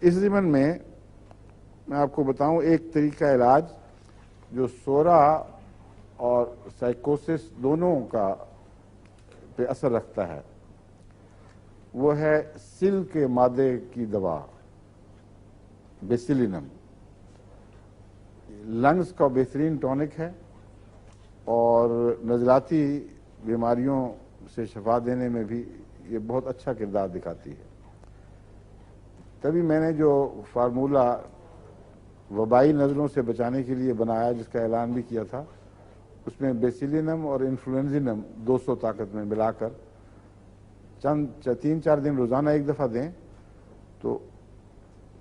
اس ضمن میں آپ کو بتاؤں ایک طریقہ علاج جو سورا اور سائیکوسس دونوں کا پہ اثر رکھتا ہے، وہ ہے سل کے مادے کی دوا بیسیلینم۔ لنگز کا بہترین ٹونک ہے اور نزلاتی بیماریوں سے شفا دینے میں بھی یہ بہت اچھا کردار دکھاتی ہے۔ تبھی میں نے جو فارمولہ وبائی نزلوں سے بچانے کے لیے بنایا، جس کا اعلان بھی کیا تھا، اس میں بیسیلینم اور انفلوئنزینم 200 طاقت میں ملا کر 3-4 دن روزانہ ایک دفعہ دیں تو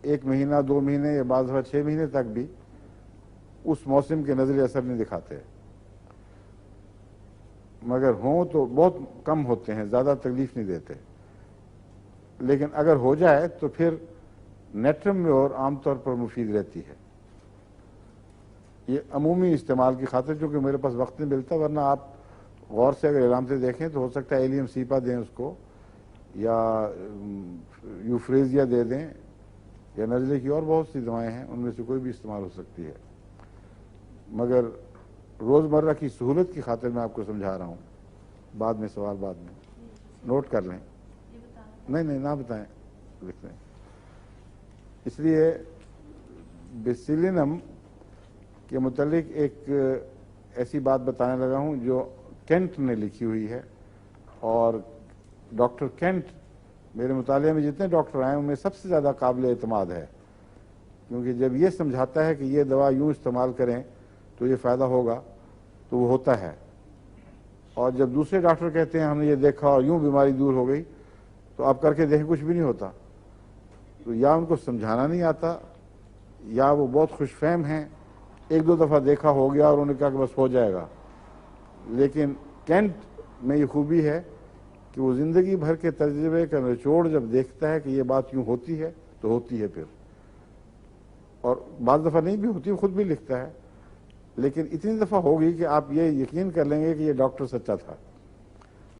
1 مہینہ 2 مہینے یا بعض دفعہ 6 مہینے تک بھی اس موسم کے نزلے اثر نہیں دکھاتے، مگر ہوں تو بہت کم ہوتے ہیں، زیادہ تکلیف نہیں دیتے۔ لیکن اگر ہو جائے تو پھر نیٹرم میں اور عام طور پر مفید رہتی ہے۔ یہ عمومی استعمال کی خاطر، چونکہ میرے پاس وقت نہیں ملتا، ورنہ آپ غور سے اگر علامتیں دیکھیں تو ہو سکتا ہے ایلیم سیپا دیں اس کو، یا یوفریزیا دے دیں، یا نزلے کی اور بہت سی دوائیں ہیں، ان میں سے کوئی بھی استعمال ہو سکتی ہے۔ مگر روزمرہ کی سہولت کی خاطر میں آپ کو سمجھا رہا ہوں، بعد میں سوال بعد میں نوٹ کر لیں۔ نہیں نہ بتائیں، لکھ لیں۔ اس لیے بیسیلینم کے متعلق ایک ایسی بات بتانے لگا ہوں جو کینٹ نے لکھی ہوئی ہے، اور ڈاکٹر کینٹ میرے مطالعے میں جتنے ڈاکٹر آئے ان میں سب سے زیادہ قابل اعتماد ہے، کیونکہ جب یہ سمجھاتا ہے کہ یہ دوا یوں استعمال کریں تو یہ فائدہ ہوگا تو وہ ہوتا ہے، اور جب دوسرے ڈاکٹر کہتے ہیں ہم نے یہ دیکھا اور یوں بیماری دور ہو گئی، تو آپ کر کے دیکھیں کچھ بھی نہیں ہوتا۔ تو یا ان کو سمجھانا نہیں آتا، یا وہ بہت خوش فہم ہیں، 1-2 دفعہ دیکھا ہو گیا اور انہوں نے کہا کہ بس ہو جائے گا۔ لیکن کینٹ میں یہ خوبی ہے کہ وہ زندگی بھر کے تجربے کا نچوڑ جب دیکھتا ہے کہ یہ بات یوں ہوتی ہے تو ہوتی ہے پھر، اور بعض دفعہ نہیں بھی ہوتی، وہ خود بھی لکھتا ہے، لیکن اتنی دفعہ ہوگی کہ آپ یہ یقین کر لیں گے کہ یہ ڈاکٹر سچا تھا۔